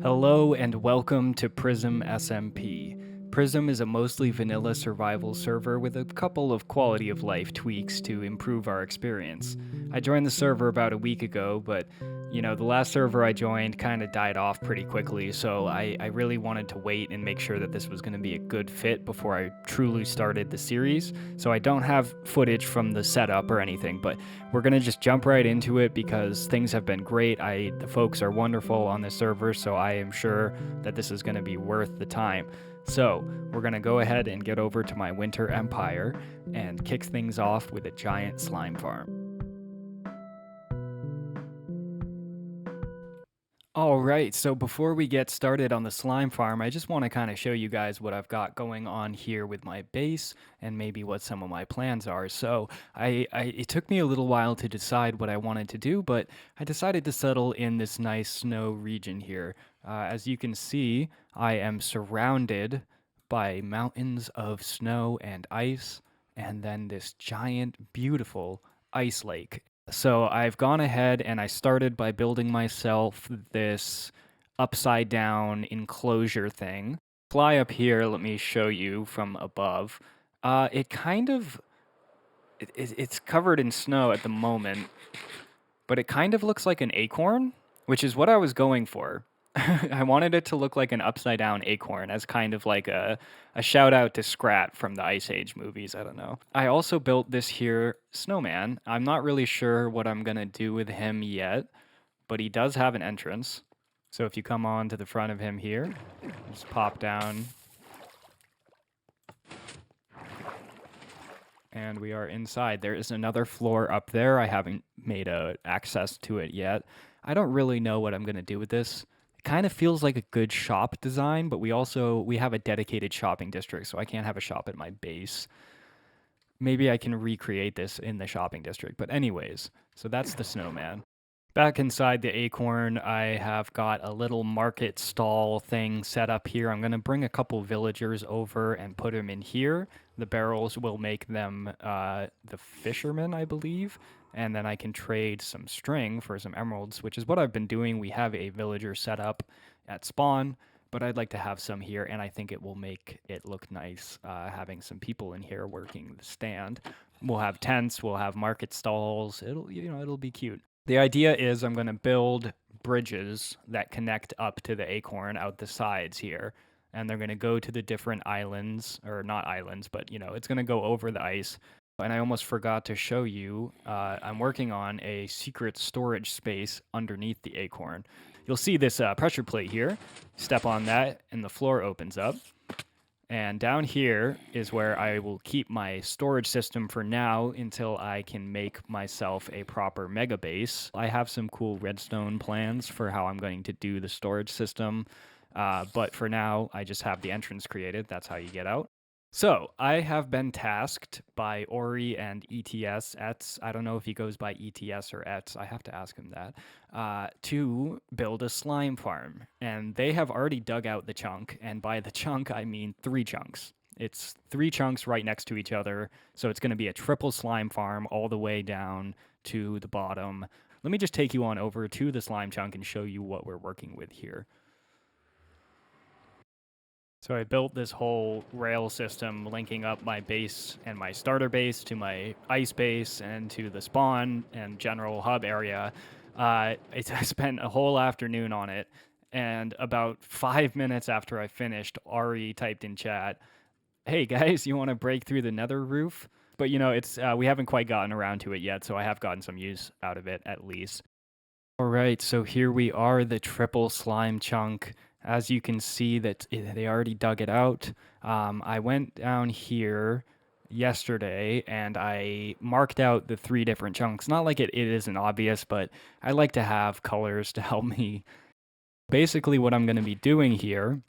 Hello and welcome to P.R.I.S.M SMP. P.R.I.S.M is a mostly vanilla survival server with a couple of quality of life tweaks to improve our experience. I joined the server about a week ago, but the last server I joined kind of died off pretty quickly, so I really wanted to wait and make sure that this was going to be a good fit before I truly started the series. So I don't have footage from the setup or anything, but we're going to just jump right into it because things have been great. The folks are wonderful on the server, so I am sure that this is going to be worth the time. So, we're going to go ahead and get over to my winter empire and kick things off with a giant slime farm. All right, so before we get started on the slime farm, I just want to kind of show you guys what I've got going on here with my base and maybe what some of my plans are. So it took me a little while to decide what I wanted to do, but I decided to settle in this nice snow region here. As you can see, I am surrounded by mountains of snow and ice, and then this giant, beautiful ice lake. So I've gone ahead and I started by building myself this upside down enclosure thing. Fly up here, let me show you from above. It kind of it's covered in snow at the moment, but it kind of looks like an acorn, which is what I was going for. I wanted it to look like an upside down acorn as kind of like a shout out to Scrat from the Ice Age movies. I don't know. I also built this here snowman. I'm not really sure what I'm going to do with him yet, but he does have an entrance. So if you come on to the front of him here, just pop down, and we are inside. There is another floor up there. I haven't made access to it yet. I don't really know what I'm going to do with this. It kind of feels like a good shop design, but we have a dedicated shopping district, so I can't have a shop at my base. Maybe I can recreate this in the shopping district. But anyways, so that's the snowman. Back inside the acorn, I have got a little market stall thing set up here. I'm going to bring a couple villagers over and put them in here. The barrels will make them the fishermen, I believe. And then I can trade some string for some emeralds, which is what I've been doing. We have a villager set up at spawn, but I'd like to have some here, and I think it will make it look nice having some people in here working the stand. We'll have tents, we'll have market stalls. It'll be cute. The idea is I'm going to build bridges that connect up to the acorn out the sides here. And they're going to go to the different islands, or not islands, but it's going to go over the ice. And I almost forgot to show you, I'm working on a secret storage space underneath the acorn. You'll see this pressure plate here. Step on that, and the floor opens up. And down here is where I will keep my storage system for now until I can make myself a proper mega base. I have some cool redstone plans for how I'm going to do the storage system. But for now, I just have the entrance created. That's how you get out. So I have been tasked by Ori and ETS, Ets, I don't know if he goes by ETS or Ets, I have to ask him that, to build a slime farm. And they have already dug out the chunk, and by the chunk, I mean 3 chunks. It's 3 chunks right next to each other, so it's going to be a triple slime farm all the way down to the bottom. Let me just take you on over to the slime chunk and show you what we're working with here. So I built this whole rail system linking up my base and my starter base to my ice base and to the spawn and general hub area. I spent a whole afternoon on it, and about 5 minutes after I finished, Ari typed in chat, "Hey guys, you want to break through the nether roof?" But it's we haven't quite gotten around to it yet, so I have gotten some use out of it at least. All right, so here we are, the triple slime chunk. As you can see, that they already dug it out. I went down here yesterday and I marked out the 3 different chunks. Not like it isn't obvious, but I like to have colors to help me. Basically, what I'm going to be doing here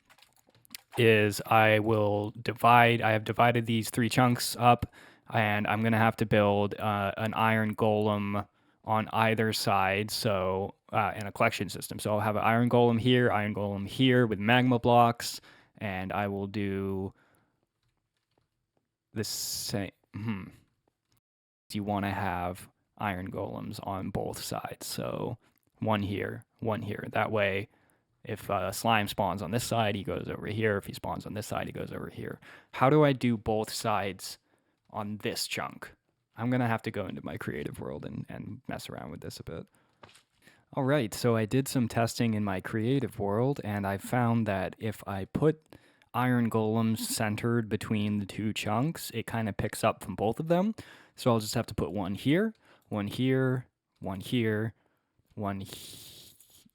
is I have divided these 3 chunks up, and I'm going to have to build an iron golem on either side, so in a collection system. So I'll have an iron golem here with magma blocks, and I will do the same. You want to have iron golems on both sides, so one here, one here. That way, If slime spawns on this side, he goes over here. If he spawns on this side, he goes over here. How do I do both sides on this chunk? I'm going to have to go into my creative world and mess around with this a bit. All right, so I did some testing in my creative world, and I found that if I put iron golems centered between the two chunks, it kind of picks up from both of them. So I'll just have to put one here, one here, one here,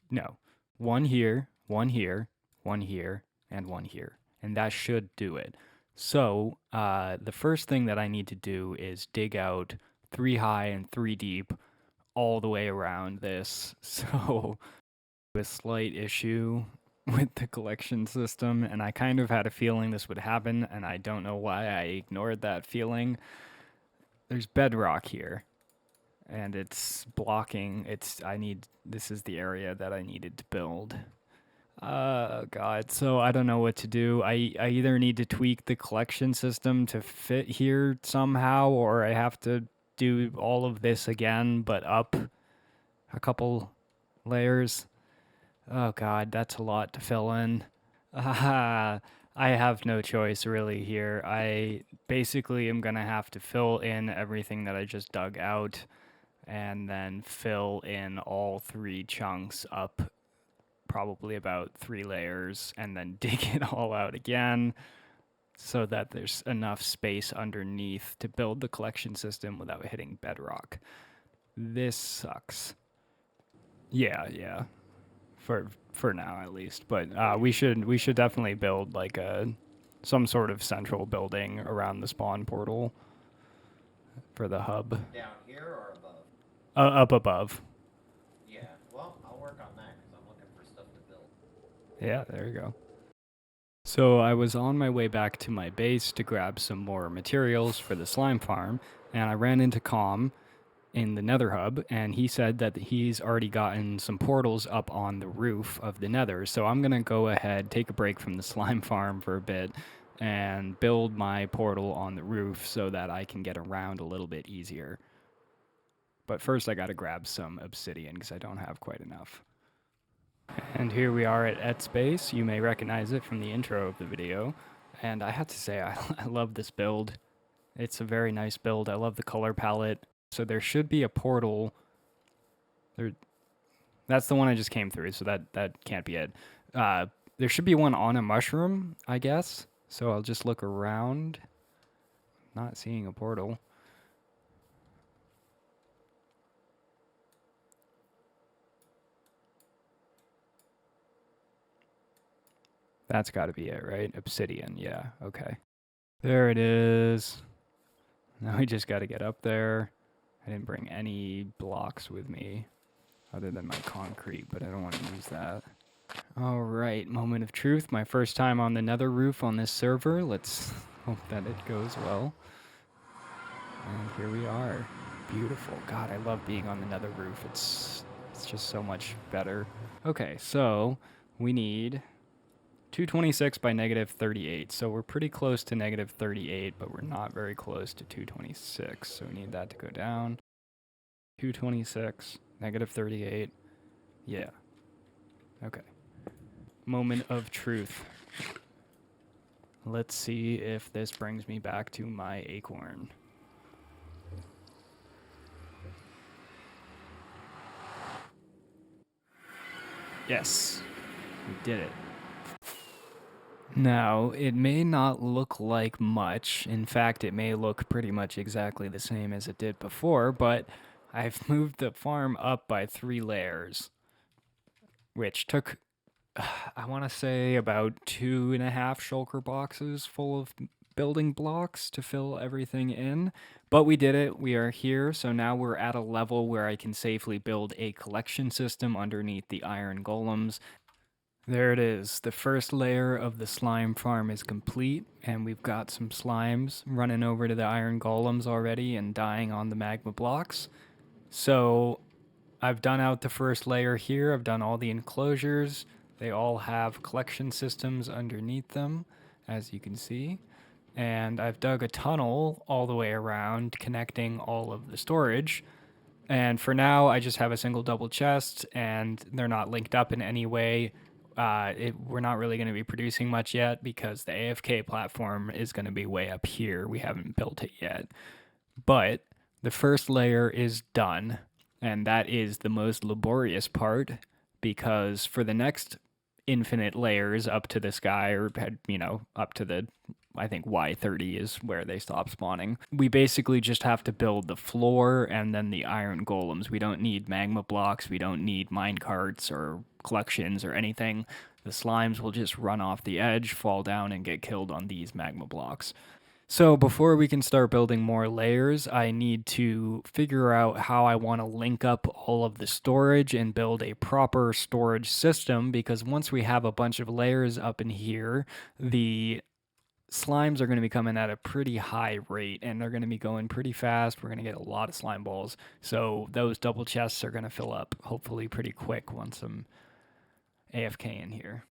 no, one here, one here, one here, and one here. And that should do it. So the first thing that I need to do is dig out 3 high and 3 deep all the way around this. So a slight issue with the collection system, and I kind of had a feeling this would happen, and I don't know why I ignored that feeling. There's bedrock here, and it's blocking. This is the area that I needed to build. God. So I don't know what to do. I either need to tweak the collection system to fit here somehow, or I have to do all of this again, but up a couple layers. Oh God, that's a lot to fill in. I have no choice really here. I basically am gonna have to fill in everything that I just dug out and then fill in all 3 chunks up probably about 3 layers and then dig it all out again so that there's enough space underneath to build the collection system without hitting bedrock. This sucks. Yeah. For now at least, but we should definitely build like some sort of central building around the spawn portal for the hub. Down here or above? Up above. Yeah, well, I'll work on that because I'm looking for stuff to build. Yeah, there you go. So I was on my way back to my base to grab some more materials for the slime farm, and I ran into Com in the Nether hub, and he said that he's already gotten some portals up on the roof of the Nether. So I'm gonna go ahead, take a break from the slime farm for a bit, and build my portal on the roof so that I can get around a little bit easier. But first I gotta grab some obsidian because I don't have quite enough. And here we are at Space. You may recognize it from the intro of the video. And I have to say, I love this build. It's a very nice build. I love the color palette. So there should be a portal. That's the one I just came through, so that can't be it. There should be one on a mushroom, I guess. So I'll just look around. Not seeing a portal. That's got to be it, right? Obsidian, yeah, okay. There it is. Now we just got to get up there. I didn't bring any blocks with me other than my concrete, but I don't want to use that. All right, moment of truth. My first time on the Nether roof on this server. Let's hope that it goes well. And here we are. Beautiful. God, I love being on the Nether roof. It's just so much better. Okay, so we need 226 by negative 38. So we're pretty close to negative 38, but we're not very close to 226. So we need that to go down. 226, negative 38. Yeah. Okay. Moment of truth. Let's see if this brings me back to my acorn. Yes, we did it. Now, it may not look like much. In fact, it may look pretty much exactly the same as it did before, but I've moved the farm up by 3 layers, which took, I want to say, about 2.5 shulker boxes full of building blocks to fill everything in. But we did it. We are here. So now we're at a level where I can safely build a collection system underneath the iron golems. There it is. The first layer of the slime farm is complete, and we've got some slimes running over to the iron golems already and dying on the magma blocks. So I've done out the first layer here. I've done all the enclosures. They all have collection systems underneath them, as you can see. And I've dug a tunnel all the way around, connecting all of the storage. And for now, I just have a single double chest, and they're not linked up in any way. we're not really going to be producing much yet because the AFK platform is going to be way up here. We haven't built it yet. But the first layer is done, and that is the most laborious part because for the next infinite layers up to the sky, or up to the, I think Y30 is where they stop spawning. We basically just have to build the floor and then the iron golems. We don't need magma blocks, we don't need mine carts or collections or anything. The slimes will just run off the edge, fall down, and get killed on these magma blocks. So before we can start building more layers, I need to figure out how I want to link up all of the storage and build a proper storage system, because once we have a bunch of layers up in here, the slimes are going to be coming at a pretty high rate and they're going to be going pretty fast. We're going to get a lot of slime balls. So those double chests are going to fill up hopefully pretty quick once I'm AFK in here.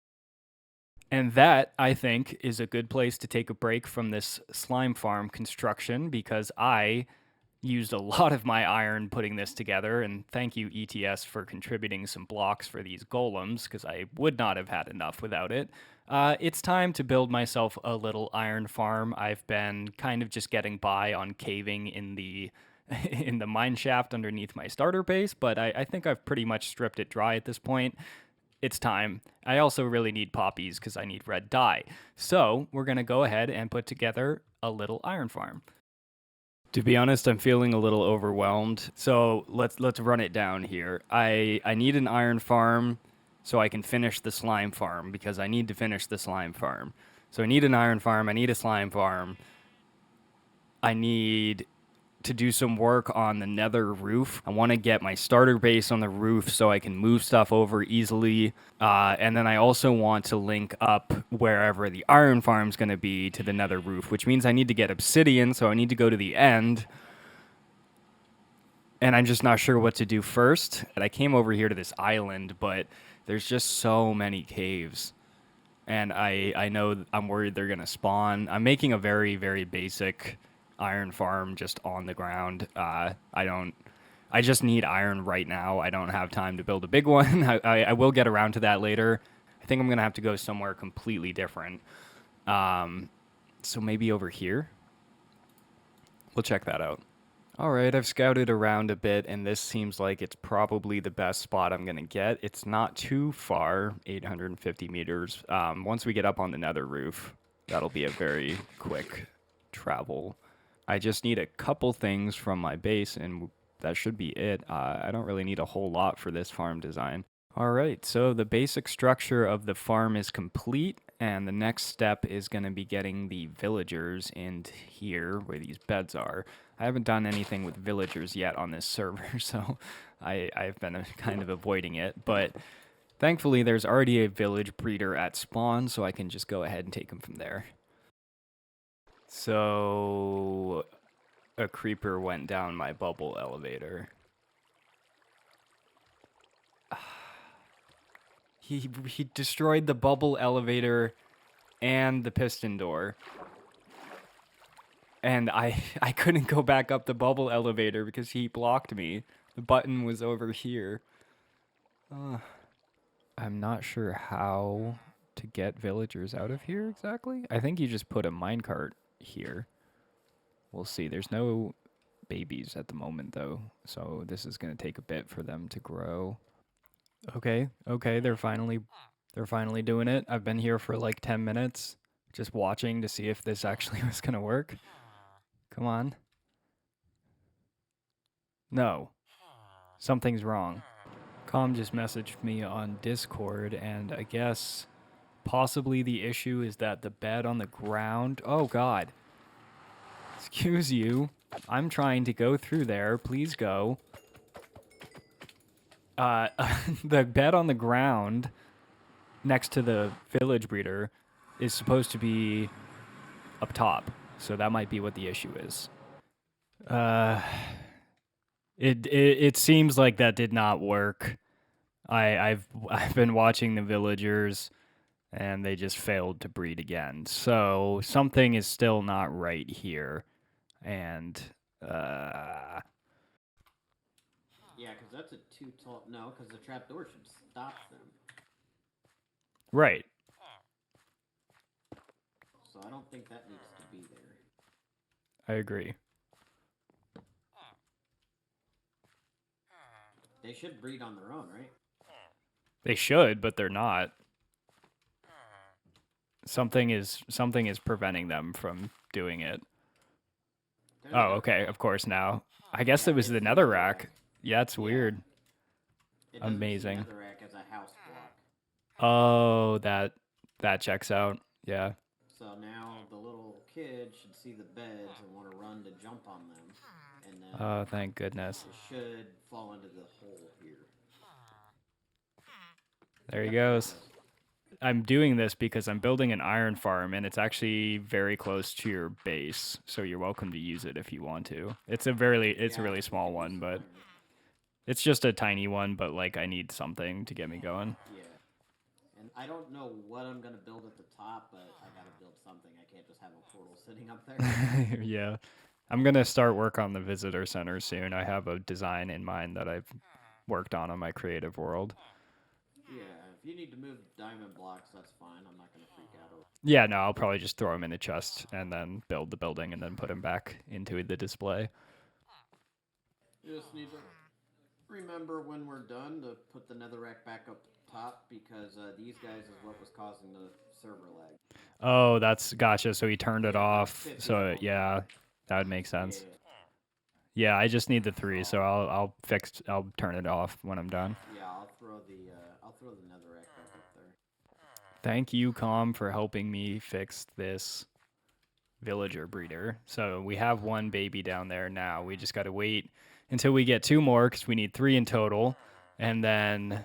And that, I think, is a good place to take a break from this slime farm construction because I used a lot of my iron putting this together. And thank you, ETS, for contributing some blocks for these golems because I would not have had enough without it. It's time to build myself a little iron farm. I've been kind of just getting by on caving in the in the mine shaft underneath my starter base, but I think I've pretty much stripped it dry at this point. It's time. I also really need poppies because I need red dye. So we're going to go ahead and put together a little iron farm. To be honest, I'm feeling a little overwhelmed. So let's run it down here. I need an iron farm so I can finish the slime farm because I need to finish the slime farm. So I need an iron farm, I need a slime farm. I need to do some work on the nether roof. I want to get my starter base on the roof so I can move stuff over easily. And then I also want to link up wherever the iron farm's going to be to the nether roof, which means I need to get obsidian, so I need to go to the end. And I'm just not sure what to do first. And I came over here to this island, but there's just so many caves. And I know I'm worried they're going to spawn. I'm making a very, very basic iron farm just on the ground. I just need iron right now. I don't have time to build a big one. I will get around to that later. I think I'm going to have to go somewhere completely different. So maybe over here? We'll check that out. All right, I've scouted around a bit, and this seems like it's probably the best spot I'm going to get. It's not too far, 850 meters. Once we get up on the nether roof, that'll be a very quick travel. I just need a couple things from my base, and that should be it. I don't really need a whole lot for this farm design. All right, so the basic structure of the farm is complete, and the next step is going to be getting the villagers in here where these beds are. I haven't done anything with villagers yet on this server, so I've been kind of avoiding it, but thankfully there's already a village breeder at spawn, so I can just go ahead and take them from there. So a creeper went down my bubble elevator. He destroyed the bubble elevator and the piston door. And I couldn't go back up the bubble elevator because he blocked me. The button was over here. I'm not sure how to get villagers out of here exactly. I think you just put a minecart here. We'll see. There's no babies at the moment though, so this is going to take a bit for them to grow. Okay, they're finally doing it. I've been here for like 10 minutes just watching to see if this actually was going to work. Come on. No. Something's wrong. Com just messaged me on Discord, and I guess possibly the issue is that the bed on the ground. Oh, God. Excuse you. I'm trying to go through there. Please go. Uh, the bed on the ground next to the village breeder is supposed to be up top, so that might be what the issue is. Uh, it seems like that did not work. I've been watching the villagers and they just failed to breed again. So something is still not right here. And uh Yeah, because that's a too tall. No, because the trapdoor should stop them. Right. So I don't think that needs to be there. I agree. They should breed on their own, right? They should, but they're not. Something is preventing them from doing it. There they Oh, go. okay. Of course now. I guess Yeah, it was it's the the nether netherrack. rack. Yeah, it's Yeah. weird. It doesn't see Amazing. netherrack as a house block. Oh, that checks out. Yeah. So now the little kid should see the beds and want to run to jump on them. And then Oh, thank goodness. it should fall into the hole here. There he Yep, there it goes. goes. I'm doing this because I'm building an iron farm and it's actually very close to your base, so you're welcome to use it if you want to. It's a Yeah, really we small could use one, some but iron. it's just a tiny one, but like I need something to get me going. Yeah. And I don't know what I'm going to build at the top, but I got to build something. I can't just have a portal sitting up there. Yeah. I'm going to start work on the visitor center soon. I have a design in mind that I've worked on my creative world. Yeah, if you need to move diamond blocks, that's fine. I'm not going to freak out. Yeah, no, I'll probably just throw them in a chest and then build the building and then put them back into the display. You just need to remember when we're done to put the netherrack back up top because these guys is what was causing the server lag. Oh, that's gotcha. So he turned it Yeah, the off. 50 So volt. yeah, that would make Yeah, sense. Yeah, I just need the so 3, so I'll turn it off when I'm done. yeah, I'll throw the netherrack back up there. Thank you, Com, for helping me fix this villager breeder. So we have one baby down there now. We just got to wait until we get 2 more because we need 3 in total, and then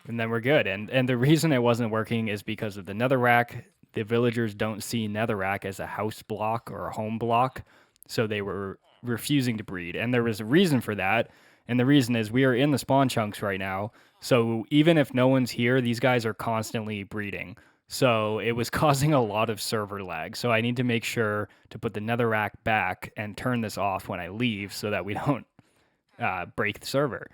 we're good. And the reason it wasn't working is because of the netherrack. The villagers don't see netherrack as a house block or a home block, so they were refusing to breed. And there was a reason for that. And the reason is we are in the spawn chunks right now. So even if no one's here, these guys are constantly breeding. So it was causing a lot of server lag. So I need to make sure to put the netherrack back and turn this off when I leave so that we don't break the server.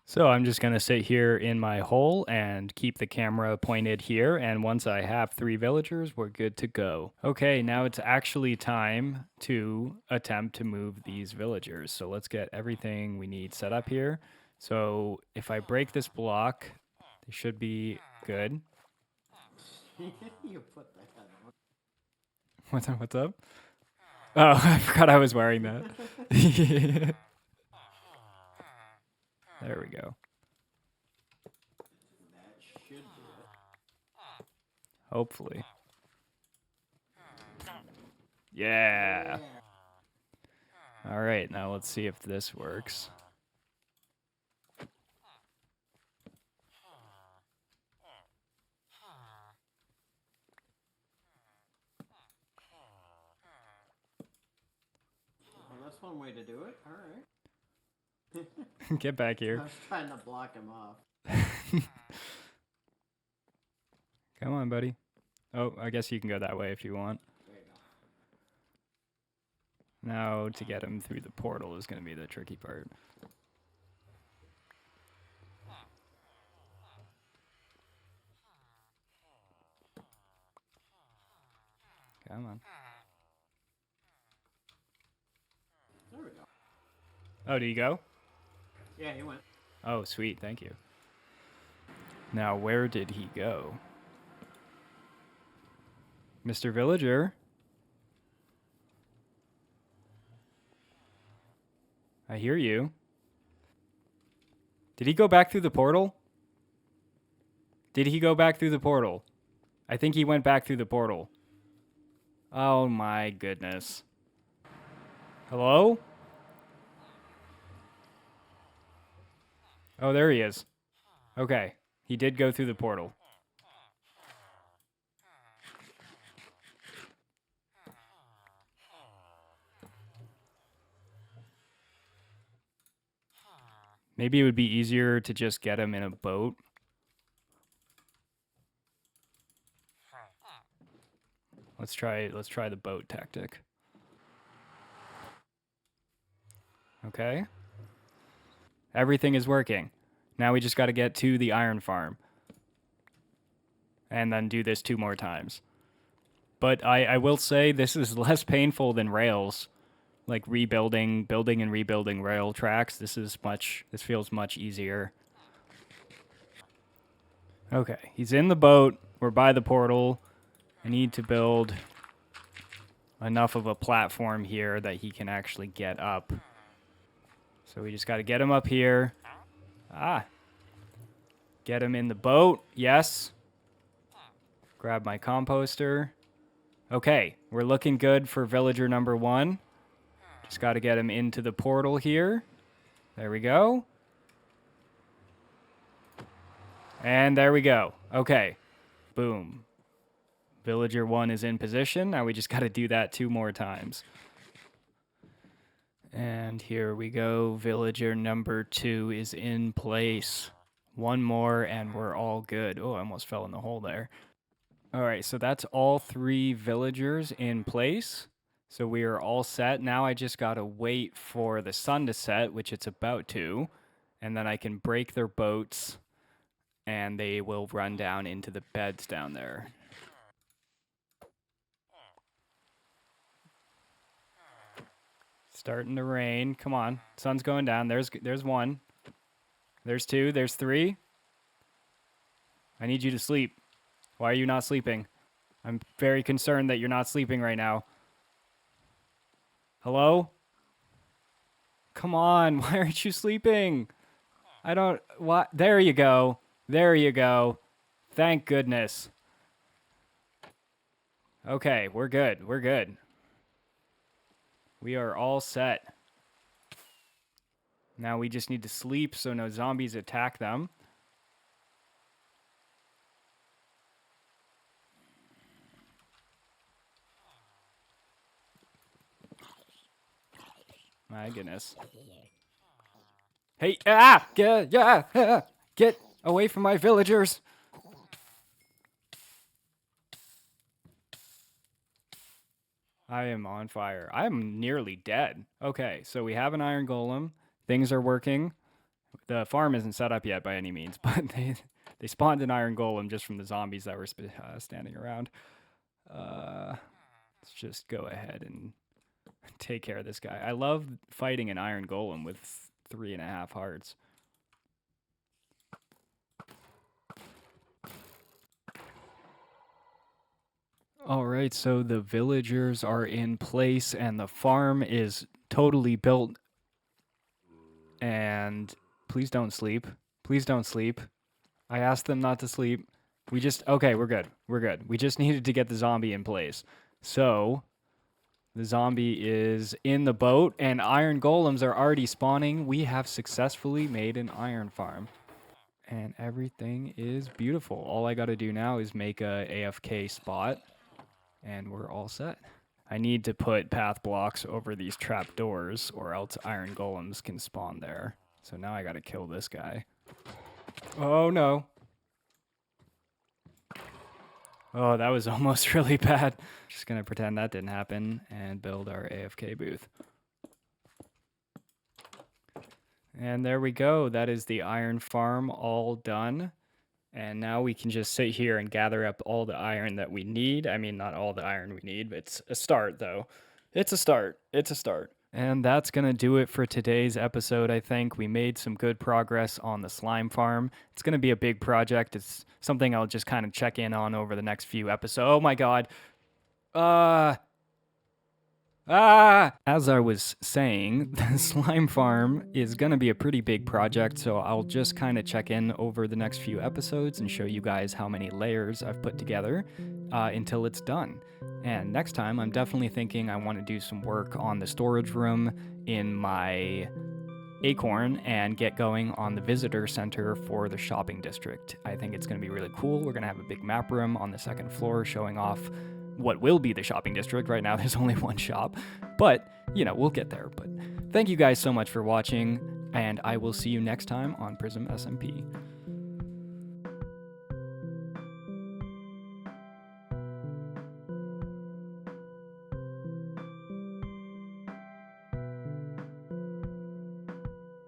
So I'm just going to sit here in my hole and keep the camera pointed here. And once I have 3 villagers, we're good to go. Okay, now it's actually time to attempt to move these villagers. So let's get everything we need set up here. So if I break this block, they should be good. You put that on. What's up? What's up? Oh, I forgot I was wearing that. There we go. That should do it. Hopefully. Yeah. All right, now let's see if this works. Well, that's one way to do it. All right. Get back I here. was trying to block him off. Come on, buddy. Oh, I guess you can go that way if you want. There you go. Now, to get him through the portal is going to be the tricky part. Come on. There we go. Oh, do you go? Yeah, he went. Oh, sweet. Thank you. Now, where did he go? Mr. Villager? I hear you. Did he go back through the portal? Did he go back through the portal? I think he went back through the portal. Oh my goodness. Hello? Oh, there he is. Okay. He did go through the portal. Maybe it would be easier to just get him in a boat. Let's try the boat tactic. Okay. Everything is working. Now we just got to get to the iron farm. and then do this 2 more times. But I will say this is less painful than rails. Like building and rebuilding rail tracks. This feels much easier. Okay, he's in the boat. We're by the portal. I need to build enough of a platform here that he can actually get up. So we just got to get him up here. Ah. Get him in the boat. Yes. Grab my composter. Okay, we're looking good for villager number 1. Just got to get him into the portal here. There we go. And there we go. Okay. Boom. Villager 1 is in position. Now we just got to do that 2 more times. And here we go. Villager number 2 is in place. 1 more and we're all good. Oh, I almost fell in the hole there. All right, so that's all 3 villagers in place. So we are all set. Now I just got to wait for the sun to set, which it's about to. And then I can break their boats and they will run down into the beds down there. Starting to rain. Come on. Sun's going down. There's 1. There's 2. There's 3. I need you to sleep. Why are you not sleeping? I'm very concerned that you're not sleeping right now. Hello? Come on. Why aren't you sleeping? I don't... What? There you go. There you go. Thank goodness. Okay, we're good. We're good. We are all set. Now we just need to sleep so no zombies attack them. My goodness. Hey, get away from my villagers. I am on fire. I am nearly dead. Okay, so we have an iron golem. Things are working. The farm isn't set up yet by any means, but they spawned an iron golem just from the zombies that were standing around. Let's just go ahead and take care of this guy. I love fighting an iron golem with 3.5 hearts. All right, so the villagers are in place and the farm is totally built. And please don't sleep. Please don't sleep. I asked them not to sleep. Okay, we're good. We're good. We just needed to get the zombie in place. So the zombie is in the boat and iron golems are already spawning. We have successfully made an iron farm. And everything is beautiful. All I got to do now is make a AFK spot and we're all set. I need to put path blocks over these trap doors or else iron golems can spawn there. So now I got to kill this guy. Oh no. Oh, that was almost really bad. Just gonna pretend that didn't happen and build our AFK booth. And there we go. That is the iron farm all done. And now we can just sit here and gather up all the iron that we need. I mean, not all the iron we need, but it's a start, though. It's a start. It's a start. And that's going to do it for today's episode, I think. We made some good progress on the slime farm. It's going to be a big project. It's something I'll just kind of check in on over the next few episodes. Oh, my God. As I was saying, the slime farm is going to be a pretty big project, so I'll just kind of check in over the next few episodes and show you guys how many layers I've put together until it's done. And next time, I'm definitely thinking I want to do some work on the storage room in my Acorn and get going on the visitor center for the shopping district. I think it's going to be really cool. We're going to have a big map room on the 2nd floor showing off what will be the shopping district. Right now there's only one shop, but you know, we'll get there. But thank you guys so much for watching, and I will see you next time on P.R.I.S.M SMP.